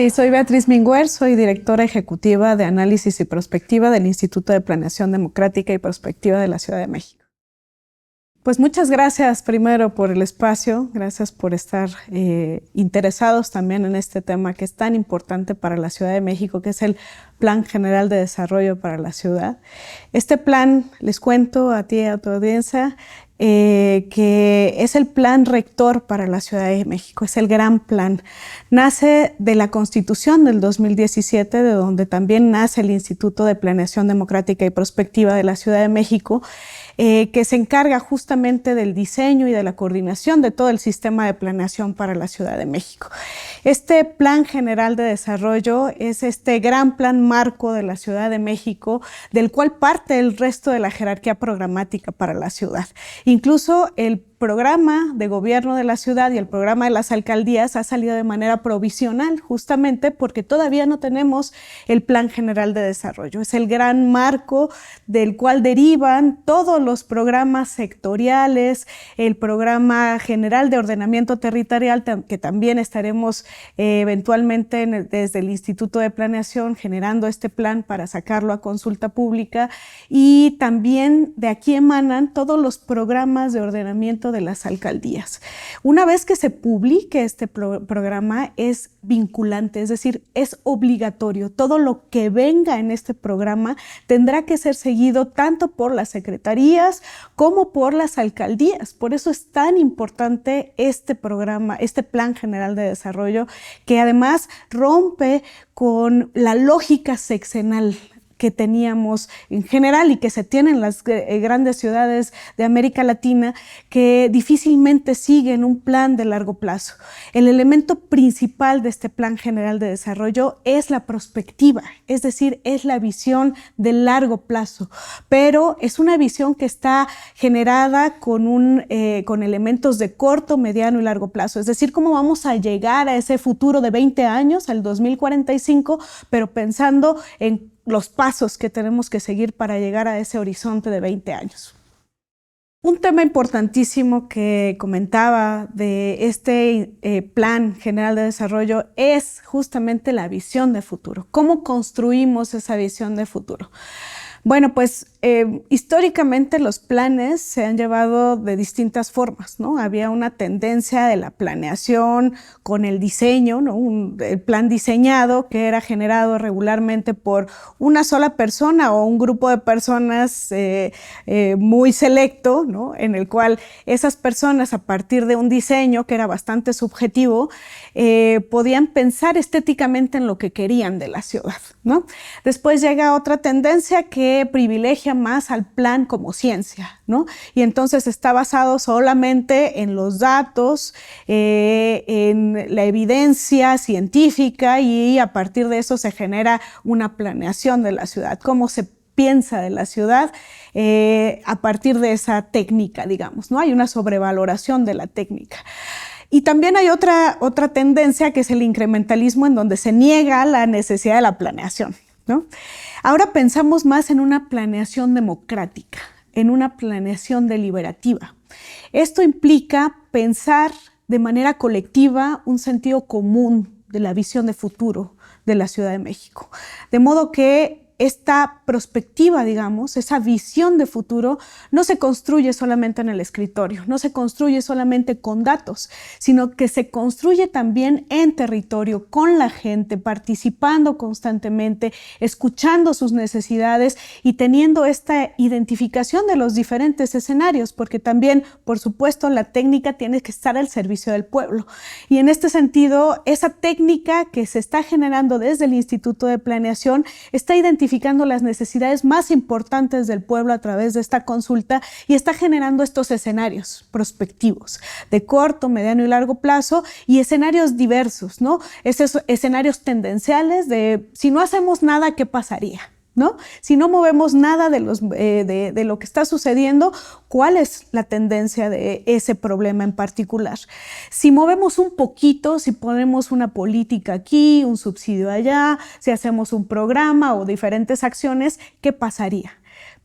Sí, soy Beatriz Minguer, soy directora ejecutiva de Análisis y Prospectiva del Instituto de Planeación Democrática y Prospectiva de la Ciudad de México. Pues muchas gracias primero por el espacio, gracias por estar interesados también en este tema que es tan importante para la Ciudad de México, que es el Plan General de Desarrollo para la Ciudad. Este plan, les cuento a ti y a tu audiencia, que es el plan rector para la Ciudad de México, es el gran plan. Nace de la Constitución del 2017, de donde también nace el Instituto de Planeación Democrática y Prospectiva de la Ciudad de México, que se encarga justamente del diseño y de la coordinación de todo el sistema de planeación para la Ciudad de México. Este Plan General de Desarrollo es este gran plan marco de la Ciudad de México, del cual parte el resto de la jerarquía programática para la ciudad. Incluso el programa de gobierno de la ciudad y el programa de las alcaldías ha salido de manera provisional, justamente porque todavía no tenemos el Plan General de Desarrollo. Es el gran marco del cual derivan todos los programas sectoriales, el Programa General de Ordenamiento Territorial, que también estaremos eventualmente desde el Instituto de Planeación generando este plan para sacarlo a consulta pública, y también de aquí emanan todos los programas de ordenamiento de las alcaldías. Una vez que se publique este programa es vinculante, es decir, es obligatorio. Todo lo que venga en este programa tendrá que ser seguido tanto por las secretarías como por las alcaldías. Por eso es tan importante este programa, este Plan General de Desarrollo, que además rompe con la lógica sexenal que teníamos en general y que se tiene en las grandes ciudades de América Latina, que difícilmente siguen un plan de largo plazo. El elemento principal de este Plan General de Desarrollo es la prospectiva, es decir, es la visión de largo plazo, pero es una visión que está generada con elementos de corto, mediano y largo plazo, es decir, cómo vamos a llegar a ese futuro de 20 años, al 2045, pero pensando en los pasos que tenemos que seguir para llegar a ese horizonte de 20 años. Un tema importantísimo que comentaba de este Plan General de Desarrollo es justamente la visión de futuro. ¿Cómo construimos esa visión de futuro? Bueno, pues históricamente los planes se han llevado de distintas formas, ¿no? Había una tendencia de la planeación con el diseño, ¿no? El plan diseñado que era generado regularmente por una sola persona o un grupo de personas muy selecto, ¿no? En el cual esas personas, a partir de un diseño que era bastante subjetivo, podían pensar estéticamente en lo que querían de la ciudad, ¿no? Después llega otra tendencia que privilegia más al plan como ciencia, ¿no? Y entonces está basado solamente en los datos, en la evidencia científica, y a partir de eso se genera una planeación de la ciudad, cómo se piensa de la ciudad a partir de esa técnica, digamos, ¿no? Hay una sobrevaloración de la técnica. Y también hay otra tendencia que es el incrementalismo, en donde se niega la necesidad de la planeación, ¿no? Ahora pensamos más en una planeación democrática, en una planeación deliberativa. Esto implica pensar de manera colectiva un sentido común de la visión de futuro de la Ciudad de México. De modo que esta perspectiva, digamos, esa visión de futuro no se construye solamente en el escritorio, no se construye solamente con datos, sino que se construye también en territorio, con la gente, participando constantemente, escuchando sus necesidades y teniendo esta identificación de los diferentes escenarios, porque también, por supuesto, la técnica tiene que estar al servicio del pueblo. Y en este sentido, esa técnica que se está generando desde el Instituto de Planeación está identificando las necesidades más importantes del pueblo a través de esta consulta y está generando estos escenarios prospectivos de corto, mediano y largo plazo, y escenarios diversos, ¿no? Esos escenarios tendenciales de si no hacemos nada, ¿qué pasaría? ¿No? Si no movemos nada de lo que está sucediendo, ¿cuál es la tendencia de ese problema en particular? Si movemos un poquito, si ponemos una política aquí, un subsidio allá, si hacemos un programa o diferentes acciones, ¿qué pasaría?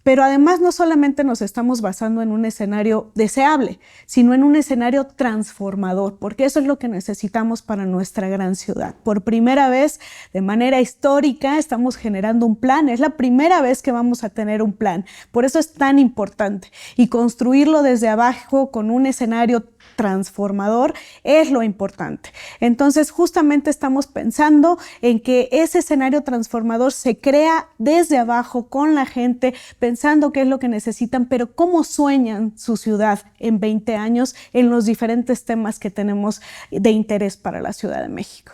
Pero además no solamente nos estamos basando en un escenario deseable, sino en un escenario transformador, porque eso es lo que necesitamos para nuestra gran ciudad. Por primera vez, de manera histórica, estamos generando un plan. Es la primera vez que vamos a tener un plan. Por eso es tan importante. Y construirlo desde abajo con un escenario transformador es lo importante. Entonces, justamente estamos pensando en que ese escenario transformador se crea desde abajo con la gente, pensando qué es lo que necesitan, pero cómo sueñan su ciudad en 20 años en los diferentes temas que tenemos de interés para la Ciudad de México.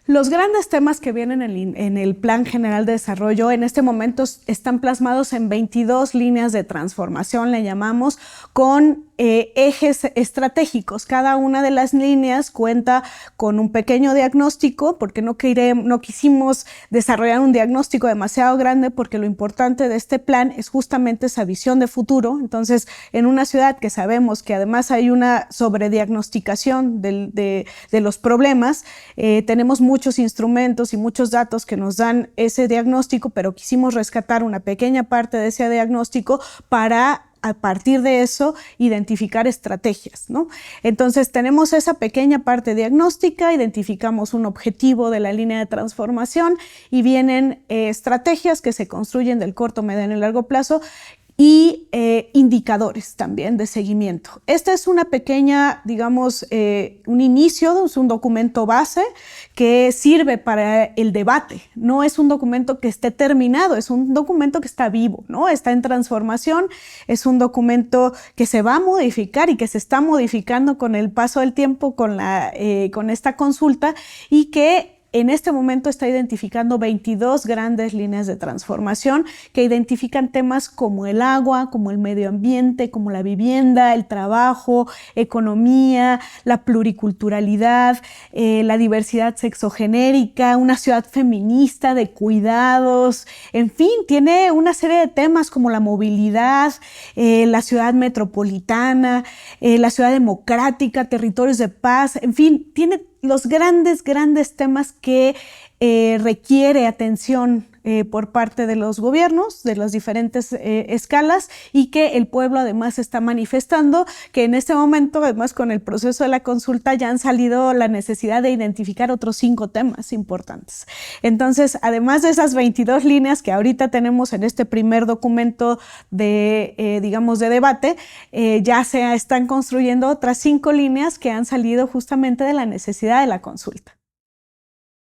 Los grandes temas que vienen en el Plan General de Desarrollo en este momento están plasmados en 22 líneas de transformación, le llamamos, con ejes estratégicos. Cada una de las líneas cuenta con un pequeño diagnóstico, porque no quisimos desarrollar un diagnóstico demasiado grande, porque lo importante de este plan es justamente esa visión de futuro. Entonces, en una ciudad que sabemos que además hay una sobrediagnosticación de los problemas, tenemos muchos instrumentos y muchos datos que nos dan ese diagnóstico, pero quisimos rescatar una pequeña parte de ese diagnóstico para a partir de eso identificar estrategias, ¿no? Entonces tenemos esa pequeña parte diagnóstica, identificamos un objetivo de la línea de transformación y vienen estrategias que se construyen del corto, mediano y largo plazo y indicadores también de seguimiento. Esta es una pequeña, digamos, un inicio, es un documento base que sirve para el debate. No es un documento que esté terminado, es un documento que está vivo, ¿no? Está en transformación, es un documento que se va a modificar y que se está modificando con el paso del tiempo, con esta consulta, y que en este momento está identificando 22 grandes líneas de transformación que identifican temas como el agua, como el medio ambiente, como la vivienda, el trabajo, economía, la pluriculturalidad, la diversidad sexogenérica, una ciudad feminista de cuidados, en fin, tiene una serie de temas como la movilidad, la ciudad metropolitana, la ciudad democrática, territorios de paz, en fin, tiene los grandes temas que requiere atención por parte de los gobiernos, de las diferentes escalas, y que el pueblo además está manifestando, que en este momento, además con el proceso de la consulta, ya han salido la necesidad de identificar otros 5 temas importantes. Entonces, además de esas 22 líneas que ahorita tenemos en este primer documento de, digamos, de debate, ya se están construyendo otras 5 líneas que han salido justamente de la necesidad de la consulta.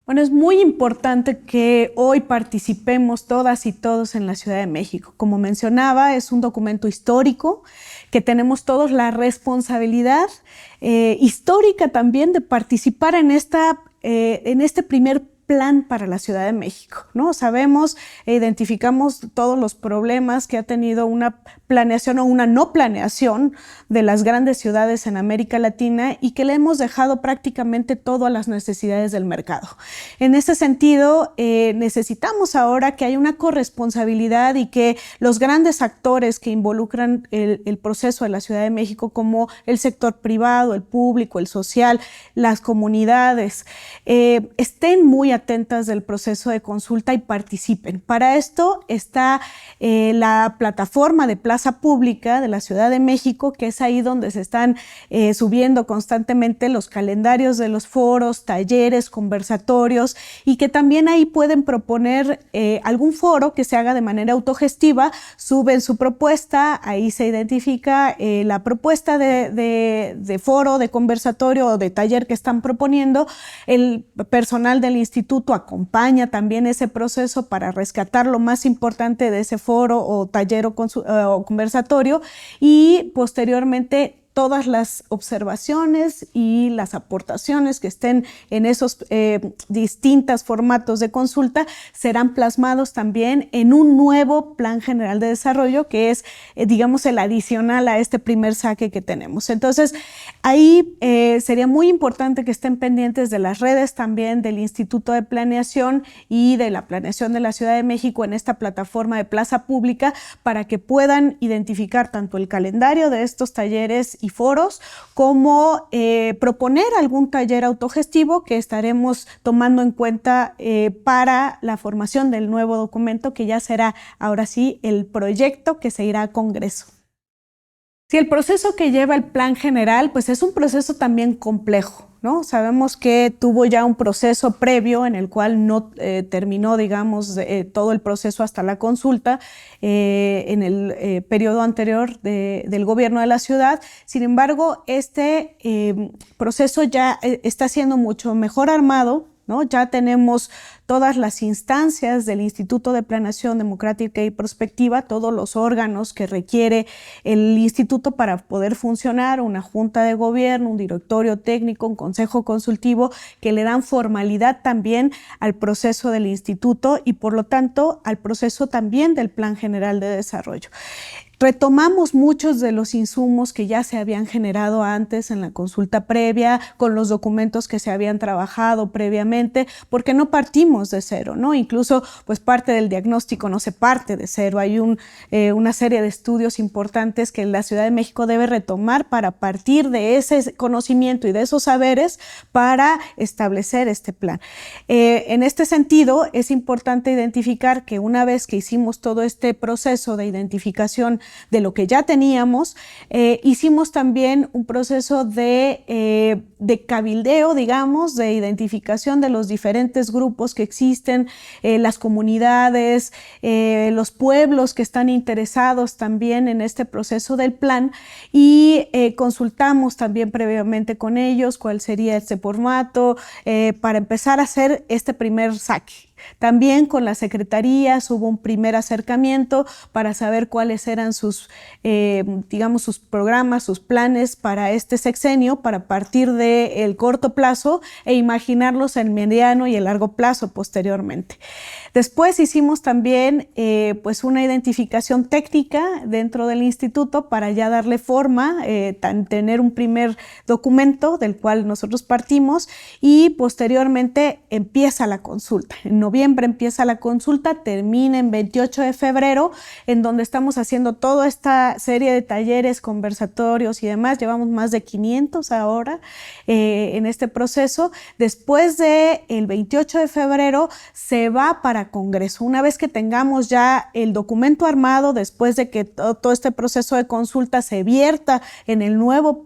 Bueno, es muy importante que hoy participemos todas y todos en la Ciudad de México. Como mencionaba, es un documento histórico que tenemos todos la responsabilidad histórica también de participar en este primer plan para la Ciudad de México, ¿no? Sabemos e identificamos todos los problemas que ha tenido una planeación o una no planeación de las grandes ciudades en América Latina y que le hemos dejado prácticamente todo a las necesidades del mercado. En ese sentido, necesitamos ahora que haya una corresponsabilidad y que los grandes actores que involucran el proceso de la Ciudad de México, como el sector privado, el público, el social, las comunidades, estén muy atentas del proceso de consulta y participen. Para esto está la plataforma de Plaza Pública de la Ciudad de México, que es ahí donde se están subiendo constantemente los calendarios de los foros, talleres, conversatorios, y que también ahí pueden proponer algún foro que se haga de manera autogestiva, suben su propuesta, ahí se identifica la propuesta de foro, de conversatorio o de taller que están proponiendo. El personal del instituto acompaña también ese proceso para rescatar lo más importante de ese foro o taller o conversatorio, y posteriormente todas las observaciones y las aportaciones que estén en esos distintos formatos de consulta serán plasmados también en un nuevo Plan General de Desarrollo que es, digamos, el adicional a este primer saque que tenemos. Entonces, ahí sería muy importante que estén pendientes de las redes también del Instituto de Planeación y de la Planeación de la Ciudad de México en esta plataforma de Plaza Pública para que puedan identificar tanto el calendario de estos talleres y y foros, como proponer algún taller autogestivo que estaremos tomando en cuenta para la formación del nuevo documento, que ya será ahora sí el proyecto que se irá a Congreso. Si el proceso que lleva el plan general, pues es un proceso también complejo, ¿no? Sabemos que tuvo ya un proceso previo en el cual no terminó, digamos, todo el proceso hasta la consulta en el periodo anterior del gobierno de la ciudad. Sin embargo, este proceso ya está siendo mucho mejor armado, ¿no? Ya tenemos todas las instancias del Instituto de Planeación Democrática y Prospectiva, todos los órganos que requiere el instituto para poder funcionar, una junta de gobierno, un directorio técnico, un consejo consultivo, que le dan formalidad también al proceso del instituto y por lo tanto al proceso también del Plan General de Desarrollo. Retomamos muchos de los insumos que ya se habían generado antes en la consulta previa, con los documentos que se habían trabajado previamente, porque no partimos de cero, ¿no? Incluso, pues parte del diagnóstico no se parte de cero. Hay una serie de estudios importantes que la Ciudad de México debe retomar para partir de ese conocimiento y de esos saberes para establecer este plan. En este sentido, es importante identificar que una vez que hicimos todo este proceso de identificación de lo que ya teníamos, hicimos también un proceso de cabildeo, digamos, de identificación de los diferentes grupos que existen, las comunidades, los pueblos que están interesados también en este proceso del plan, y consultamos también previamente con ellos cuál sería este formato para empezar a hacer este primer saque. También con las secretarías hubo un primer acercamiento para saber cuáles eran sus, digamos, sus programas, sus planes para este sexenio, para partir del corto plazo e imaginarlos en mediano y el largo plazo posteriormente. Después hicimos también pues una identificación técnica dentro del instituto para ya darle forma, tener un primer documento del cual nosotros partimos, y posteriormente empieza la consulta. En noviembre empieza la consulta, termina en 28 de febrero, en donde estamos haciendo toda esta serie de talleres, conversatorios y demás. Llevamos más de 500 ahora en este proceso. Después del 28 de febrero se va para Congreso. Una vez que tengamos ya el documento armado, después de que todo este proceso de consulta se vierta en el nuevo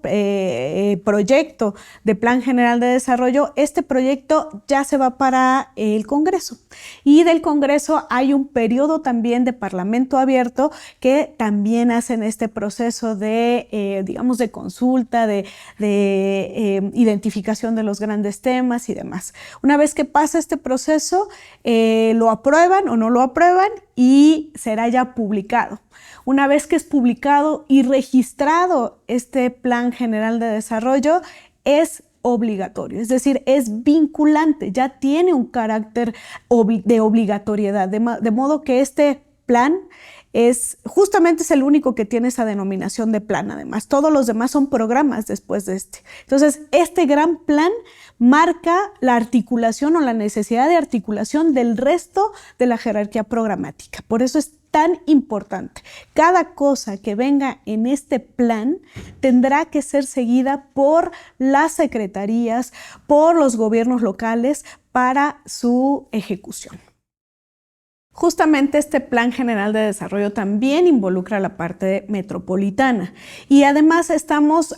proyecto de Plan General de Desarrollo, este proyecto ya se va para el Congreso. Y del Congreso hay un periodo también de Parlamento abierto que también hacen este proceso de, digamos, de consulta, de identificación de los grandes temas y demás. Una vez que pasa este proceso, lo aprueban o no lo aprueban y será ya publicado. Una vez que es publicado y registrado este Plan General de Desarrollo, es obligatorio, es decir, es vinculante, ya tiene un carácter de obligatoriedad, de modo que este plan justamente es el único que tiene esa denominación de plan. Además, todos los demás son programas después de este. Entonces, este gran plan marca la articulación o la necesidad de articulación del resto de la jerarquía programática. Por eso es tan importante. Cada cosa que venga en este plan tendrá que ser seguida por las secretarías, por los gobiernos locales para su ejecución. Justamente este Plan General de Desarrollo también involucra la parte metropolitana, y además estamos,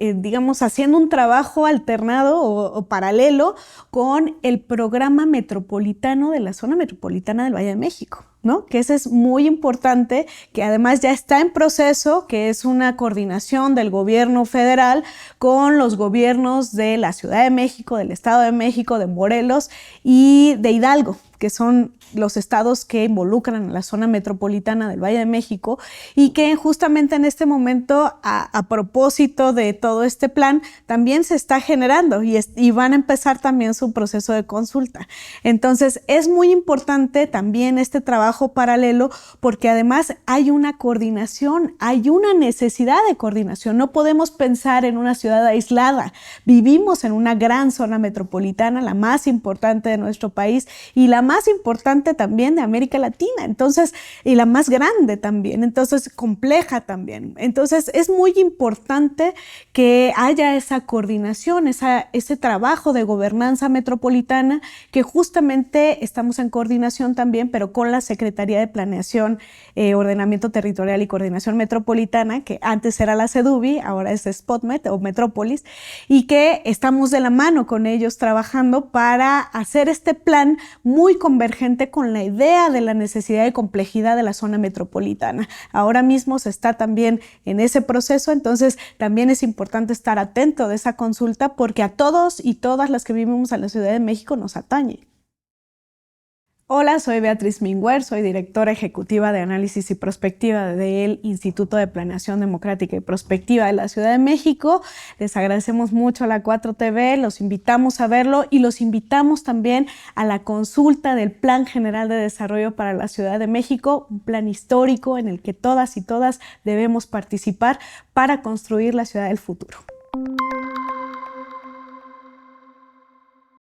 digamos, haciendo un trabajo alternado o paralelo con el Programa Metropolitano de la Zona Metropolitana del Valle de México, ¿no? Que ese es muy importante, que además ya está en proceso, que es una coordinación del gobierno federal con los gobiernos de la Ciudad de México, del Estado de México, de Morelos y de Hidalgo, que son los estados que involucran a la zona metropolitana del Valle de México, y que justamente en este momento, a propósito de todo este plan, también se está generando y van a empezar también su proceso de consulta. Entonces, es muy importante también este trabajo paralelo, porque además hay una coordinación, hay una necesidad de coordinación. No podemos pensar en una ciudad aislada. Vivimos en una gran zona metropolitana, la más importante de nuestro país y la más importante también de América Latina, entonces, y la más grande también, entonces compleja también. Entonces es muy importante que haya esa coordinación, ese trabajo de gobernanza metropolitana, que justamente estamos en coordinación también, pero con la Secretaría de Planeación, Ordenamiento Territorial y Coordinación Metropolitana, que antes era la CEDUBI, ahora es SpotMet o Metrópolis, y que estamos de la mano con ellos trabajando para hacer este plan muy convergente con la idea de la necesidad y complejidad de la zona metropolitana. Ahora mismo se está también en ese proceso, entonces también es importante estar atento de esa consulta porque a todos y todas las que vivimos en la Ciudad de México nos atañe. Hola, soy Beatriz Minguer, soy directora ejecutiva de análisis y prospectiva del Instituto de Planeación Democrática y Prospectiva de la Ciudad de México. Les agradecemos mucho a la 4TV, los invitamos a verlo y los invitamos también a la consulta del Plan General de Desarrollo para la Ciudad de México, un plan histórico en el que todas y todas debemos participar para construir la ciudad del futuro.